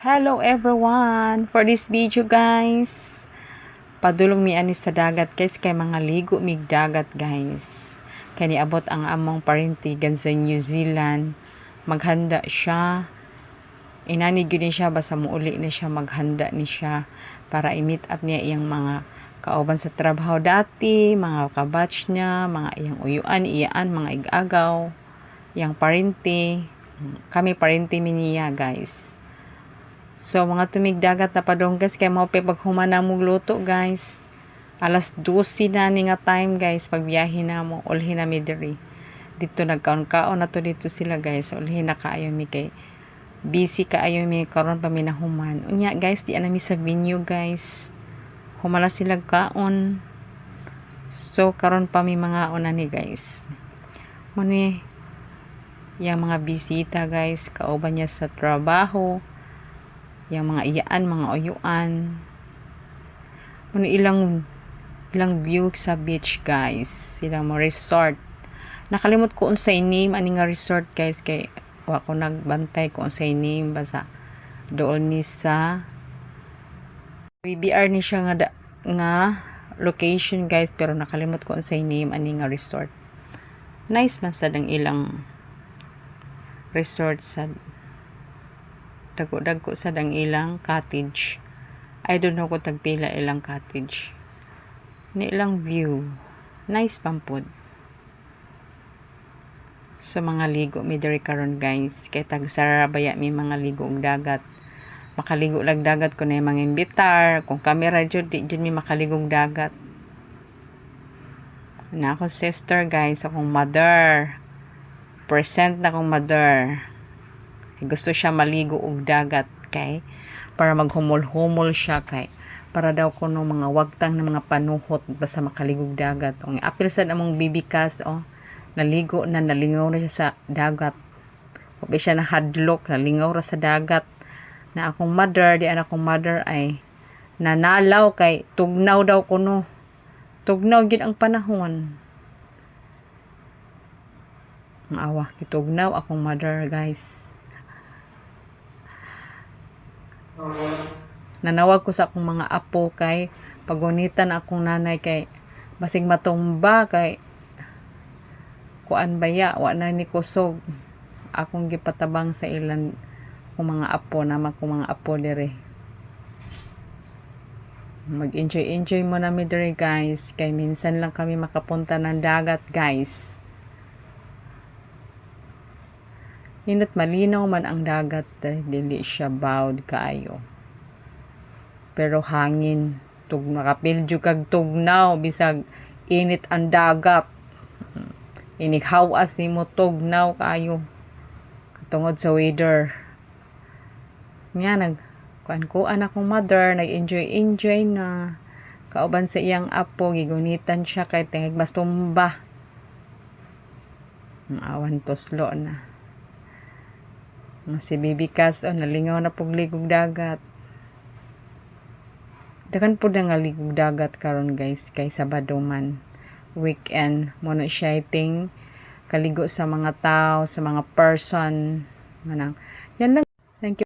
Hello everyone! For this video guys, padulong mi ani sa dagat guys kay mga ligo mig dagat guys. Kay niabot ang among parintigan sa New Zealand. Maghanda siya. Inani gyud ni siya basta muuli na siya maghanda ni siya para i-meet up niya iyang mga kauban sa trabaho dati, mga kabatch niya, mga iyang uyuan, iyaan, mga igagaw, iyang parinti. Kami parinti mi niya guys. So, mga tumigdagat na padong guys, kaya maupi paghuman na mong luto guys. Alas 12 na ni nga time guys, pagbiyahe na mo, ulhin na mi diri. Dito nagkaon-kaon na to dito sila guys, ulhin na kaayo mi kay busy kaayo mi karon pa mi nahuman. Unya guys, di na mi sa venue guys. Humala sila kaon. So, karon pa mi mga una ni guys. Muni, yung mga bisita guys, kauban niya sa trabaho. Yung mga iyaan, mga uyuan. Ano ilang view sa beach guys. Silang mga resort. Nakalimot ko unsay name ani nga resort guys kay wa ko nagbantay ko unsay name basta doon ni sa BBR ni siya nga location guys pero nakalimot ko unsay name ani nga resort. Nice man sad ang ilang resort sa dagko sa dang ilang cottage. I don't know kung tagpila ilang cottage. Ni ilang view. Nice pampod. So mga ligo mi diri karon guys. Kay tagsara baya mi mga ligo og dagat. Makaligo lag dagat ko na mga imbitar. Kung camera jud di jud mi makaligog dagat. Na ako sister guys, akong mother. Present na akong mother. Gusto siya maligo og dagat kay para maghumol-humol siya kay para daw kuno mga wagtang na mga panuhot basta makaligog dagat. Ang apil sad among bibikas naligo na nalingaw na siya sa dagat. Obi siya na hadlok, nalingaw ra sa dagat. Na akong mother, di akong mother ay nanalaw kay tugnaw daw kuno. Tugnaw gid ang panahon. Ang awa, kitugnaw akong mother guys. Nanawag ko sa akong mga apo kay pagunitan akong nanay kay basig matumba kay kuan baya wa na ni kusog akong gipatabang sa ilan kung mga apo naman kung mga apo dire. Mag-enjoy mo na mi dire guys kay minsan lang kami makapunta ng dagat guys. Hindot malinaw man ang dagat, dili siya bawd kaayo. Pero hangin, nakapiljo kag tugnaw, bisag init ang dagat. Inikhawas nimo tugnaw kaayo. Tungod sa weather. Nga kuan akong mother, nag-enjoy na. Kauban sa iyang apo, gigunitan siya kay tingig bastumba. Ang awan toslo na. Si bibikas nalingaw na pug ligog dagat. Dagan po na nga ligog dagat karon guys kay Sabado man. Weekend mo na sighting kaligo sa mga tao, sa mga person. Manang yan lang